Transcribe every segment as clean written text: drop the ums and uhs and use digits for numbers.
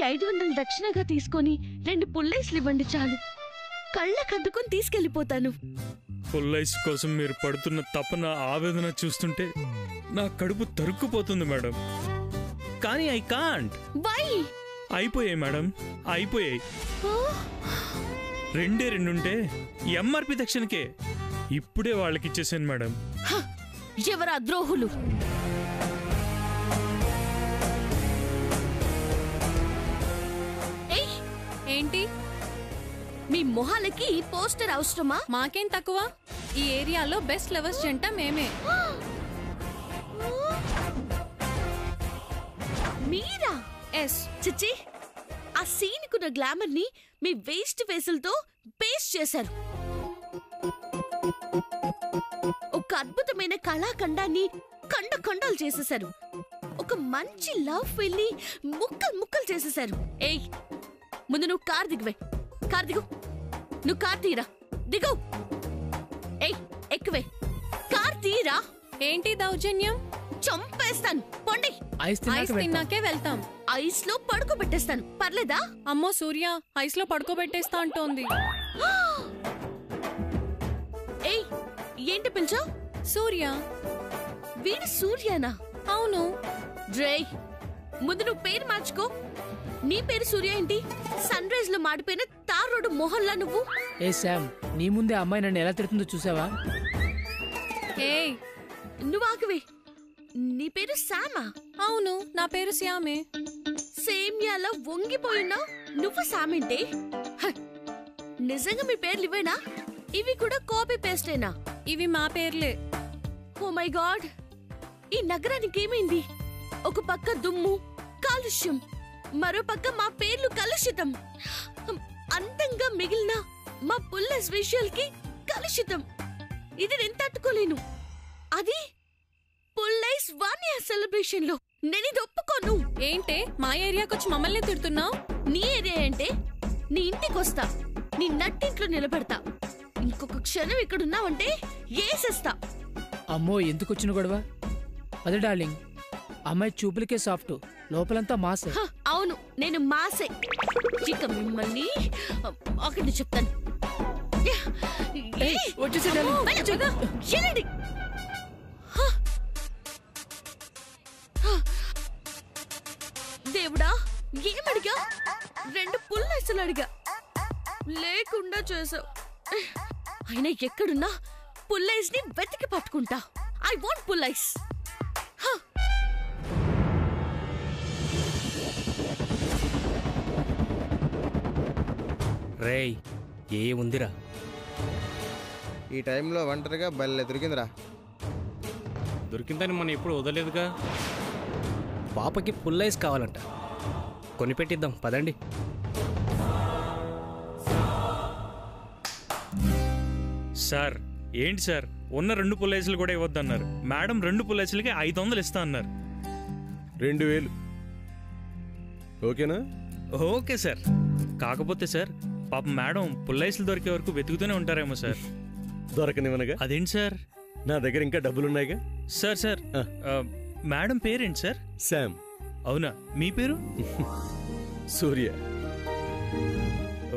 500 దక్షిణగా తీసుకొని 2 పుల్లైస్లు ఇవ్వండి చాలు. కళ్ళకద్దుకొని తీసుకెళ్లిపోతాను. పుల్లైస్ కోసం మీరు పడుతున్న తపన ఆవేదన చూస్తుంటే నా కడుపు తరుక్కుపోతుంది మేడం. కానీ ఐ కాంట్. వై? అయిపోయాయి మేడం, అయిపోయాయి. 2 ఉంటే ఎంఆర్పి దక్షిణకే ఇప్పుడే వాళ్ళకి ఇచ్చేసాను మేడం. ఎవరా ద్రోహులు? ఏంటి మీ మొహాలకి ఈ పోస్టర్ అవసరమా? మాకేం తక్కువ? ఈ ఏరియాలో బెస్ట్ లవర్స్ జంట మేమే. మీరా? ఎస్. చిచ్చి, ఆ సీన్ కున్న గ్లామర్ ని మీ వేస్ట్ ఫేసులతో పేస్ట్ చేశారు. ఒక అద్భుతమైన కళాఖండాన్ని ఖండాలు చేసేశారు. ఒక మంచి లవ్ ఫీల్ ని ముక్కలు చేసేశారు. ఏయ్, ముందు నువ్వు కార్ దిగువే. కార్ దిగు. నువ్వు కార్ తీరా. దిగు. ఏయ్, ఎక్కువే. కార్ తీరా. ఏంటి దౌర్జన్యం? చంపేస్తాను. పొండి. ఐస్ తిన్నాకే వెళ్తాం. ఐస్ లో పడుకోబెట్టేస్తాను. పర్లేదా? అమ్మో సూర్య, ఐస్ లో పడుకోబెట్టేస్తా అంటోంది. ఏయ్, ఏంటి పిలిచావు? సూర్య. వీడు సూర్యనా? అవును. డ్రై, ముందు నువ్వు పేరు మార్చుకో. నీ పేరు సూర్య ఏంటి? సన్ రైజ్ లో మాడిపోయిన తార్ రోడ్డు మొహల్లా నువ్వు. ఏ శామ్, నీ ముందే అమ్మాయి నన్ను ఎలా తిడుతుందో చూసావా? ఏయ్, నువ్వు ఆగవే. నీ పేరు శామా? అవును, నా పేరు శ్యామే. సేమ్యాలో వంగిపోయినా నువ్వు శామేంటే? నిజంగా మీ పేర్లు ఇవేనా? ఇవి కూడా కాపీ పేస్టేనా? ఇవి మా పేర్లే. ఓ మై గాడ్, ఈ నగరానికి ఏమైంది? ఒక పక్క దుమ్ము, కాలుష్యం, మరో పక్క మా పేర్లు కలుషితం. అందంగా మిగిలిన మా పుల్లస్ విషయాలకి కలుషితం. ఇది నేను తట్టుకోలేను. అది పుల్లైస్ 1 year సెలబ్రేషన్ లో నేను ఇది ఒప్పుకోను. ఏంటే మా ఏరియాకి వచ్చి మమ్మల్ని తిడుతున్నావు? నీ ఏరియా అంటే నీ ఇంటికి వస్తా, నీ నట్టింట్లో నిలబెడతా. ఇంకొక క్షణం ఇక్కడున్నావంటే ఏసేస్తా. అమ్మో, ఎందుకు వచ్చిన గొడవ? అదే డార్లింగ్, అమ్మాయి చూపులకే సాఫ్ట్, లోపలంతా మాసే. అవును, నేను మాసే. ఇక మిమ్మల్ని ఒకటి చెప్తాను. దేవుడా, ఏమడిగా? 2 పుల్లైసులు అడిగా, లేకుండా చేసావు. అయినా ఎక్కడున్నా పుల్లైస్ ని వెతికి పట్టుకుంటా. ఐ వాంట్ పుల్లైస్. రేయ్, ఏముందిరా? ఈ టైంలో ఒంటరిగా బల్లె దొరికిందిరా. దొరికిందని మనం ఎప్పుడు వదలేదుగా. పాపకి పుల్లైస్ కావాలంట, కొనిపెట్టిద్దాం పదండి. సార్, ఏంటి సార్, ఉన్న 2 పుల్లైసులు కూడా ఇవ్వద్దన్నారు. మేడం 2 పుల్లైసులకి 500 ఇస్తా అన్నారు. 2000 ఓకేనా? Okay sir. కాకపోతే సార్, పాప మేడం పుల్లైసులు దొరికే వరకు వెతుకుతూనే ఉంటారేమో సార్. దొరకనివనగా. అదేంటి సార్? నా దగ్గర ఇంకా డబ్బులున్నాయిగా. సార్ మేడం పేరేంటి సార్? శామ్. అవునా, మీ పేరు? సూర్య.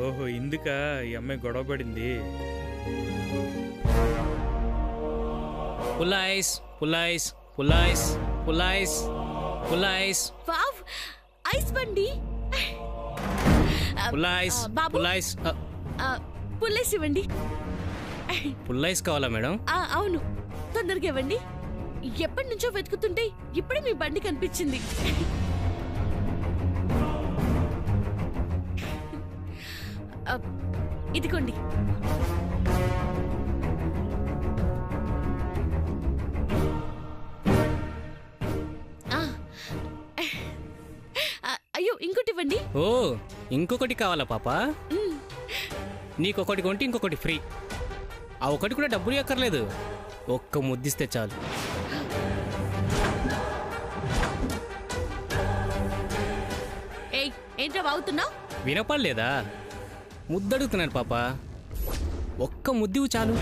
ఓహో, ఇందుక ఈ అమ్మాయి గొడవ పడింది. పుల్లైస్ పుల్లైస్ పుల్లైస్ పుల్లైస్ పుల్లైస్. వావ్, ఐస్ బండి. పుల్లైస్ పుల్లైస్. పుల్లైస్ ఇవ్వండి. పుల్లైస్ కావాలా మేడం? అవును, తొందరగా ఇవ్వండి. ఎప్పటి నుంచో వెతుకుతుంటే ఇప్పుడే మీ బండి కనిపించింది. ఇదిగోండి. అయ్యో, ఇంకోటి ఇవ్వండి. ఓ, ఇంకొకటి కావాలా పాప? నీకొకటి కొంటే ఇంకొకటి ఫ్రీ. ఆ ఒకటి కూడా డబ్బులు ఎక్కర్లేదు, ఒక్క ముద్దిస్తే చాలు. ఏయ్, ఏంట్రా వాగుతున్నావు? వినపడలేదా? ముద్దడుగుతున్నాను పాప, ఒక్క ముద్దివు చాలు.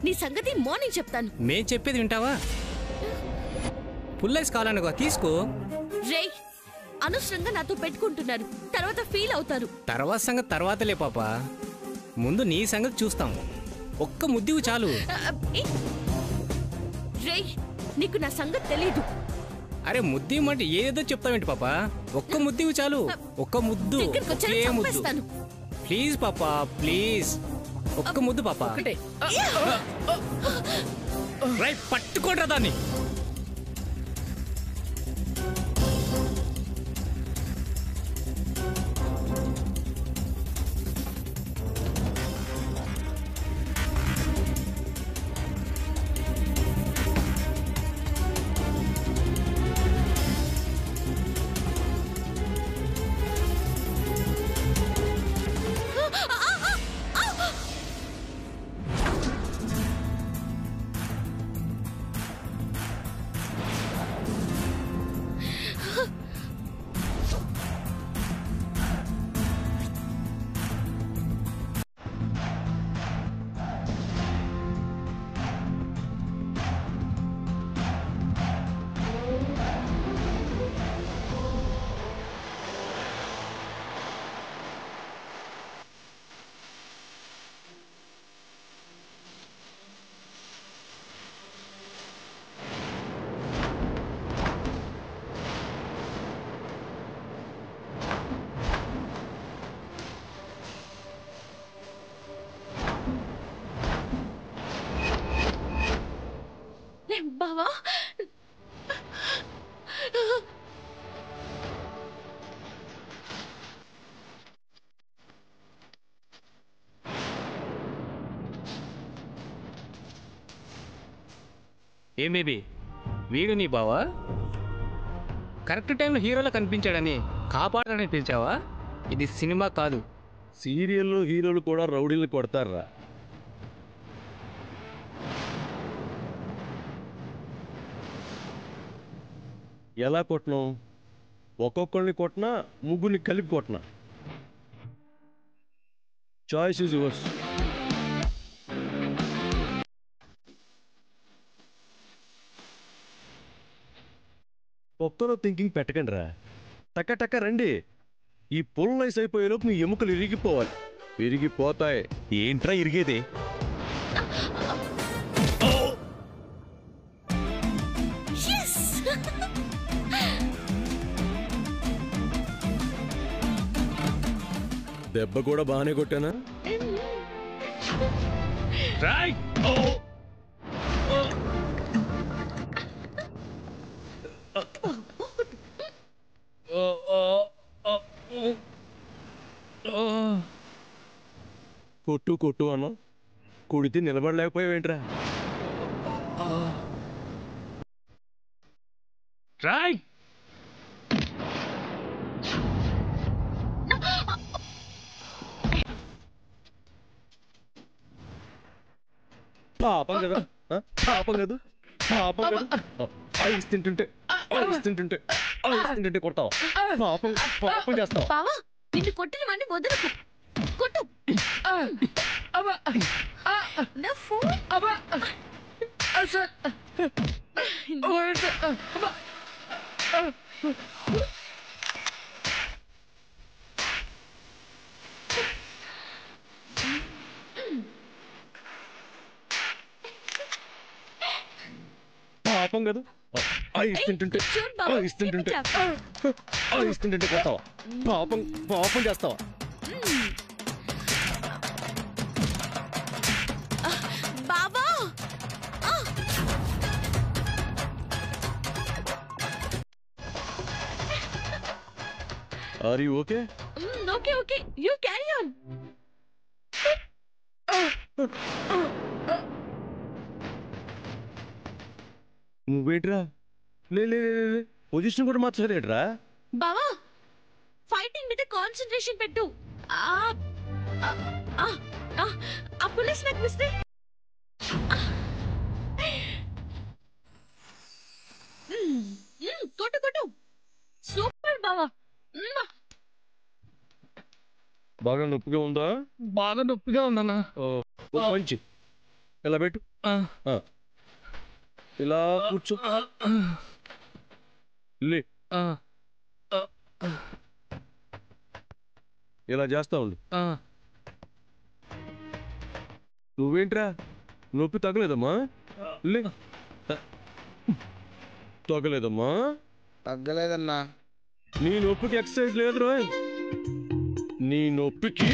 నీ సంగతి మార్నింగ్ చెప్తాను. మేం చెప్పేది వింటావా? ఫుల్ ఐస్ కావాలనుకో తీసుకో. రేయ్ అనవసరంగా నాతో పెట్టుకుంటున్నారు, తర్వాత ఫీల్ అవుతారు. తర్వాత సంగతి తర్వాతలే పాప, ముందు నీ సంగతి చూస్తాం. ఒక్క ముద్దివు చాలు. రేయ్ నీకు నా సంగతి తెలీదు. అరే ముద్దిమంటే ఏదో చెప్తావేంటి పాప? ఒక్క ముద్దివు చాలు. ఒక్క ముద్దు, దగ్గరికి వచ్చాక ఒకే ముద్దు. చంపేస్తాను. ప్లీజ్ పాప, ప్లీజ్ ఒక్క ముద్దు పాప. ఒకటే రైట్ పట్టుకోడ్రా దాన్ని. బావా ఏం బేబీ, వీడు నీ బావా? కరెక్ట్ టైంలో హీరోలో కనిపించాడని కాపాడాలని పిలిచావా? ఇది సినిమా కాదు. సీరియల్లో హీరోలు కూడా రౌడీలు కొడతారా? ఎలా కొట్టను? ఒక్కొక్కరిని కొట్టినా, ముగ్గురిని కలిపి కొట్టినా. Choice is yours. ఒక్కరో థింకింగ్ పెట్టకండి రా. టక్క టక్క రండి. ఈ పుల్ నైస్ అయిపోయేలోపు మీ ఎముకలు ఇరిగిపోవాలి. విరిగిపోతాయి. ఏంట్రా ఇరిగేది? దెబ్బ కూడా బాగానే కొట్టానా? కొట్టు కొట్టు అన్నా, కొడితే నిలబడలేకపోయావేంట్రా? రాయ్ పాపం కదా, పాపం కదా, పాపం కదా. ఐస్ తింటుంటే కొడతావు. పాపం పాపం చేస్తావు. బావా నిన్ను కొట్టిన వాడిని వదలకు. కొట్టు. నా ఫోన్. పాపం కదా, ఐస్ తింటుంటే కొడతావా? పాపం పాపం చేస్తావా? బావా are you okay? Okay okay, you carry on. నువ్వేంట్రా? లే పొజిషన్ కూడా మార్చలేట్రా? బావా ఫైటింగ్ మీద కాన్సంట్రేషన్ పెట్టు. ఆ పులిస్ నాకు మిస్తే. కొట్టు కొట్టు. సూపర్ బావా. బాగా నొప్పిగా ఉందా? బాగా నొప్పిగా ఉందన్నా. మంచి ఇలా పెట్టు. ఇలా కూర్చో. లే ఆ, ఆ, ఇలా చేస్తా ఉండు. ఆ. నువ్వేంట్రా నొప్పి తగ్గలేదమ్మా? లే తగ్గలేదమ్మా? తగ్గలేదన్నా. నీ నొప్పికి ఎక్సర్సైజ్ లేదు రోయ్. నీ నొప్పికి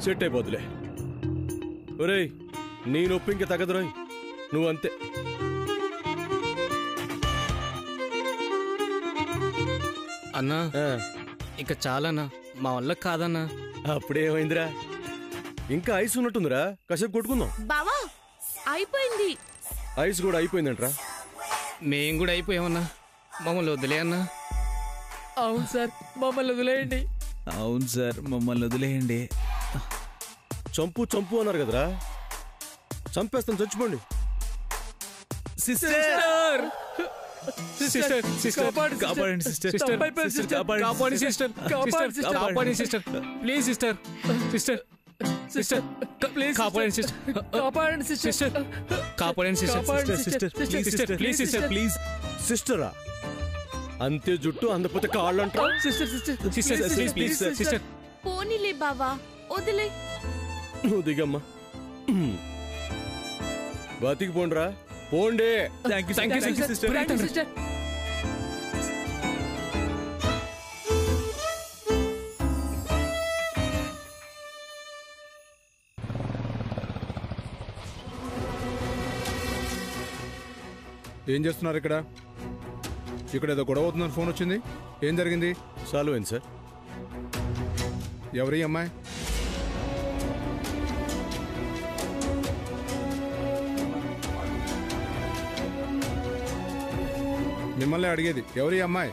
సెట్ అయిపోతులే. ఒరేయ్ నీ నొప్పి ఇంక తగ్గదు రోయ్. నువ్వంతే. అన్నా ఆ, ఇక చాలన్నా, మా వల్ల కాదన్నా. అప్పుడేమైందిరా? ఇంకా ఐస్ ఉన్నట్టుందిరా, కాసేపు కొట్టుకుందాం. బావా అయిపోయింది. ఐస్ కూడా అయిపోయిందంట్రా. మేం కూడా అయిపోయామన్నా, మమ్మల్ని వదిలే అన్నా. అవును సార్, మమ్మల్ని వదిలేయండి. అవును సార్, మమ్మల్ని వదిలేయండి. చంపు చంపు అన్నారు కదరా, చంపేస్తాను, చచ్చిపోండి. సిస్టర్ సిస్టర్ సిస్టర్ కాపాడండి సిస్టర్. సిస్టర్ కాపాడండి. కాపాడండి సిస్టర్. సిస్టర్ కాపాడండి sister. Please sister. Sister sister please కాపాడండి సిస్టర్. కాపాడండి సిస్టర్ కాపాడండి sister. Sister please sister please. సిస్టరా? అంతే జుట్టు అందపోతే కాళ్ళు అంటారు. Sister sister please please sister. పోనీలే బావా, వదిలే. నువ్వు దిగమ్మా. బతికి పోండ్రా, పోండి. Thank you sister. సిస్టర్. ఏం చేస్తున్నారు ఇక్కడ? ఇక్కడ ఏదో గొడవ అవుతుందని ఫోన్ వచ్చింది. ఏం జరిగింది? సాల్వ్ అయింది సార్. ఎవరి అమ్మాయి? మిమ్మల్ని అడిగేది, ఎవరి అమ్మాయి?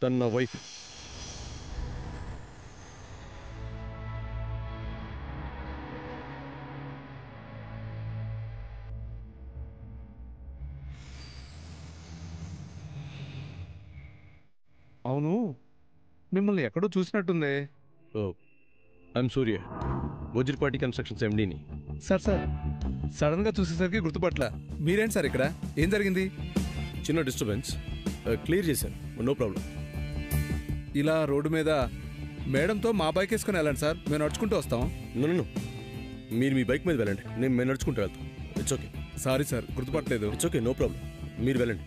తన వైఫ్. అవును, మిమ్మల్ని ఎక్కడో చూసినట్టుంది. Oh I'm Surya, Vajrapati constructions ఎండీని. సార్ సడన్ గా చూసేసరికి గుర్తుపట్ల. మీరేంటి సార్ ఇక్కడ? ఏం జరిగింది? చిన్న డిస్టర్బెన్స్, క్లియర్ చేశాను, నో ప్రాబ్లం. ఇలా రోడ్డు మీద మేడంతో మా బైక్ వేసుకుని వెళ్ళండి సార్, మేము నడుచుకుంటూ వస్తాం. నన్ను మీరు మీ బైక్ మీద వెళ్ళండి, నేను నడుచుకుంటూ వెళ్తాను. It's okay. సారీ సార్, గుర్తుపట్టలేదు. ఇట్స్ ఓకే, నో ప్రాబ్లం, మీరు వెళ్ళండి.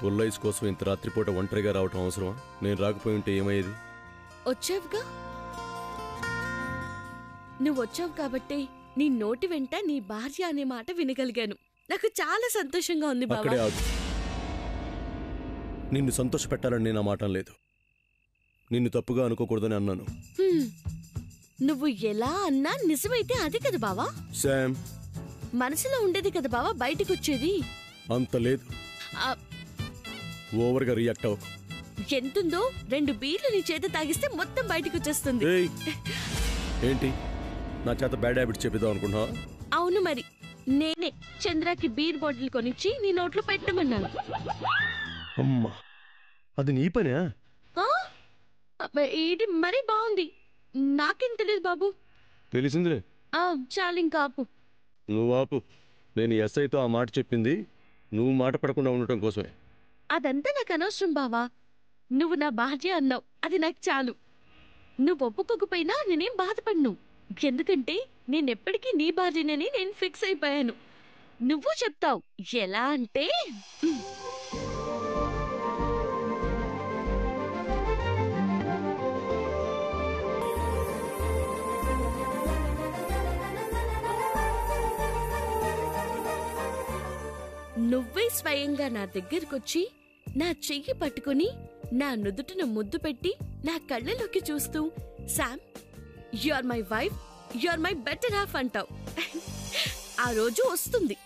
పుల్లైస్ కోసం ఇంత రాత్రిపూట ఒంటరిగా రావటం అవసరమా? నేను రాకపోయి ఉంటే ఏమయ్యేది? వచ్చావుగా, నువ్వు వచ్చావు కాబట్టి నీ నోటి వెంట నీ భార్య అనే మాట వినగలిగాను. నాకు చాలా సంతోషంగా ఉంది బావా. అక్కడే ఆగు. నిన్ను సంతోష పెట్టాలని నేను ఆ మాట లేదు, నిన్ను తప్పుగా అనుకోకూడదని అన్నాను. నువ్వు ఎలా అన్నా నిజమైతే అది కదా బావా. శామ్, మనసులో ఉండేది కదా బావా బయటికి వచ్చేది. అంత లేదు, ఆ, ఓవర్గా రియాక్ట్ అవ్వకు. ఎంతుందో 2 బీర్లు నీ చేత తాగిస్తే మొత్తం బయటికి వచ్చేస్తుంది. ఏయ్, ఏంటి నా చేత బ్యాడ్ హ్యాబిట్ చెప్పిద్దాం అనుకుంటున్నావా? అవును మరి, నేనే చంద్రకి బీర్ బాటిల్ కొనిచ్చి నీ నోట్లో పెట్టమన్నాను. అమ్మా, అది నీ పనే? ఇది మరీ బాగుంది. నాకేం తెలియదు బాబు. తెలిసిందిలే. చాలు ఇంకా ఆపు. నువ్వు ఆపు. నేను ఎస్ఐతో ఆ మాట చెప్పింది నువ్వు మాట పడకుండా ఉండటం కోసమే. అదంతా నాకు అనవసరం బావా. నువ్వు నా భార్య అన్నావు, అది నాకు చాలు. నువ్వు ఒప్పుకోకపోయినా నేనేం బాధపడను, ఎందుకంటే నేనెప్పటికీ నీ భార్యనని నేను ఫిక్స్ అయిపోయాను. నువ్వు చెప్తావు ఎలా అంటే, నువ్వే స్వయంగా నా దగ్గరకొచ్చి నా చెయ్యి పట్టుకుని నా నుదుటిన ముద్దు పెట్టి నా కళ్ళలోకి చూస్తూ Sam, you are my wife, you are my better half అంటావు. ఆ రోజు వస్తుంది.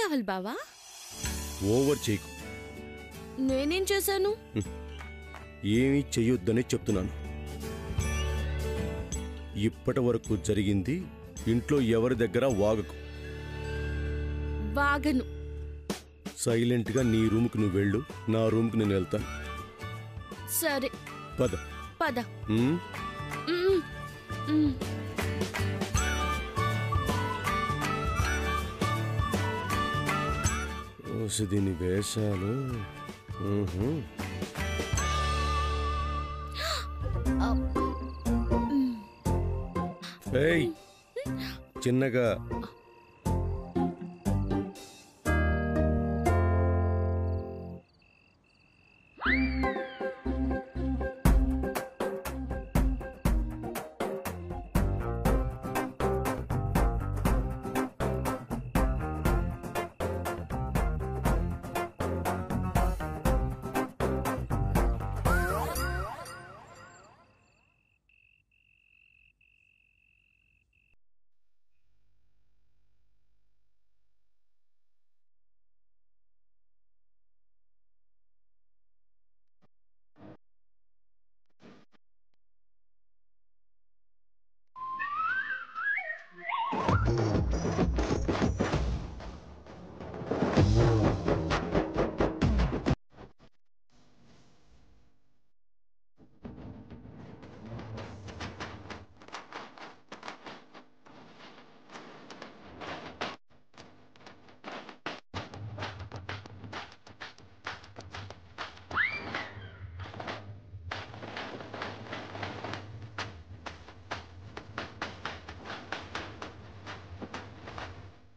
కావాలి బావా? ఓవర్ చేయకు. నేనేం చేశాను? ఏమీ చెయ్యొద్దని చెప్తున్నాను. ఇప్పటి వరకు జరిగింది ఇంట్లో ఎవరి దగ్గర వాగకు. వాగను. సైలెంట్గా నీ రూమ్కి నువ్వు వెళ్ళు, నా రూమ్కి నేను వెళ్తాను. సరే పద. పద. ఉమ్? మ్మ్. మ్మ్. ఓసి దీని వేషాలు. ఊహు. ఏయ్, చిన్నగా.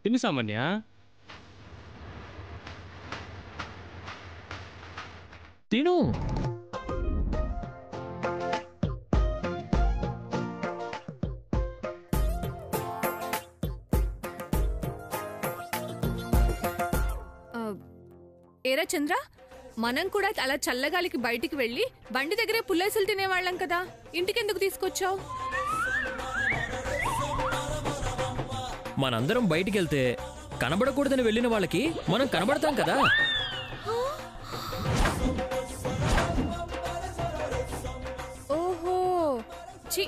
తిని సామాన్య. తిను. ఏరా చంద్ర, మనం కూడా అలా చల్లగాలికి బయటికి వెళ్ళి బండి దగ్గరే పుల్లేసులు తినేవాళ్ళం కదా, ఇంటికెందుకు తీసుకొచ్చావు? మనందరం బయటికెళ్తే కనబడకూడదని వెళ్ళిన వాళ్ళకి మనం కనబడతాం కదా. ఓహో, చి,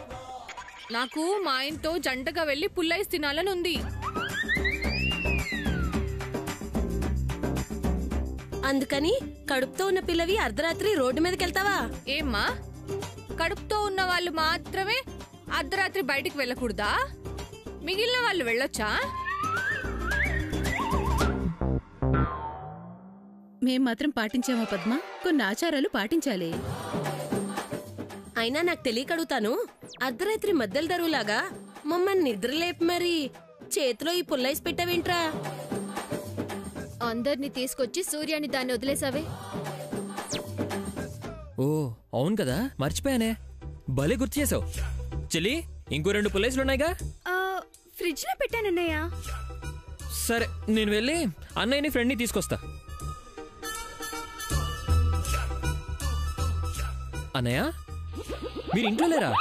నాకు మా ఆయనతో జంటగా వెళ్ళి పుల్లైస్ తినాలని ఉంది. అందుకని కడుపుతో ఉన్న పిల్లవి అర్ధరాత్రి రోడ్డు మీదకి వెళ్తావా? ఏమ్మా, కడుపుతో ఉన్న వాళ్ళు మాత్రమే అర్ధరాత్రి బయటికి వెళ్ళకూడదా? మిగిలిన వాళ్ళు వెళ్ళొచ్చా? మేం మాత్రం పాటించామా పద్మ? కొన్ని ఆచారాలు పాటించాలి. అయినా నాకు తెలియకడుగుతాను, అర్ధరాత్రి మధ్యల దరువులాగా మమ్మల్ని నిద్రలేపి మరి చేతిలో ఈ పుల్లైస్ పెట్టావేంట్రా? అందరినీ తీసుకొచ్చి సూర్యాని దాన్ని వదిలేసావే. ఓ అవును కదా, మర్చిపోయానే. భలే గుర్తు చేసావు చెల్లి. ఇంకో 2 పుల్లేసులున్నాయిగా, ఫ్రిడ్జ్ లో పెట్టానన్నయ్య. సరే నేను వెళ్ళి అన్నయ్యని ఫ్రెండ్ని తీసుకొస్తా. అన్నయ్య, మీరు ఇంట్లో లేరా?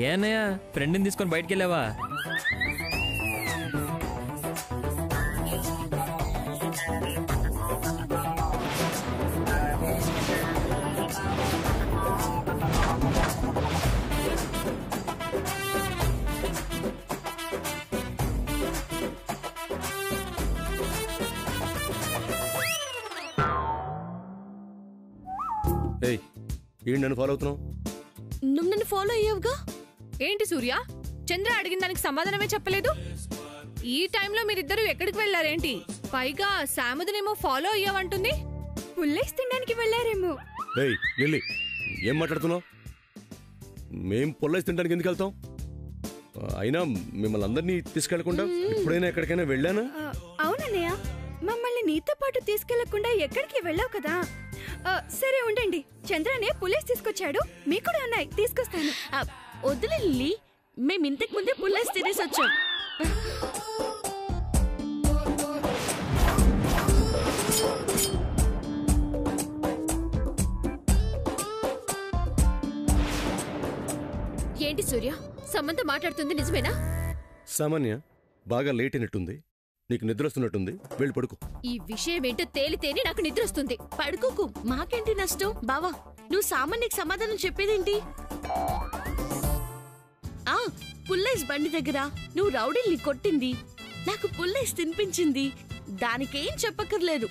ఏ అన్నయ్య, ఫ్రెండ్ని తీసుకొని బయటికి వెళ్ళావా? ఏయ్, ఏంటి నన్ను ఫాలో అవుతున్నావు? నువ్వు నన్ను ఫాలో అయ్యావుగా. ఏంటి సూర్య, చంద్ర అడిగిన దానికి సమాధానమే చెప్పలేదు. ఈ టైంలో మీరిద్దరూ ఎక్కడికి వెళ్ళారేంటి? పైగా సాముదనేమో ఫాలో అయ్యావంటుంది. పుల్లైస్ తినడానికి వెళ్ళారేమో. ఏయ్ లిల్లీ, ఏం మాట్లాడుతున్నావు? మేం పుల్లైస్ తినడానికి ఎందుకు వెళ్తాం? అయినా మిమ్మల్ని అందరినీ తీసుకెళ్లకుండా ఎప్పుడైనా ఎక్కడికైనా వెళ్ళానా? అవునన్నయ్య, మమ్మల్ని నీతో పాటు తీసుకెళ్లకుండా ఎక్కడికి వెళ్ళావు కదా. సరే ఉండండి, చంద్రనే పుల్లైస్ తీసుకొచ్చాడు, మీకు కూడా ఉన్నాయి, తీసుకొస్తాను. వద్దులే లిల్లీ, మేము ఇంతకు ముందే పుల్లైస్ తినేసి వచ్చాం. ఏంటి సూర్య, సమంత మాట్లాడుతుంది నిజమేనా? సామాన్య, బాగా లేట్ అయినట్టుంది, నీకు నిద్ర వస్తున్నట్టుంది, వెళ్ళి పడుకో. ఈ విషయం ఏంటో తేలితేనే నాకు నిద్ర వస్తుంది. పడుకోకు, మాకేంటి నష్టం? బావా, నువ్వు సామాన్యకి సమాధానం చెప్పేదేంటి? ఆ పుల్లైస్ బండి దగ్గర నువ్వు రౌడీల్ని కొట్టింది, నాకు పుల్లైస్ తినిపించింది, దానికేం చెప్పక్కర్లేదు.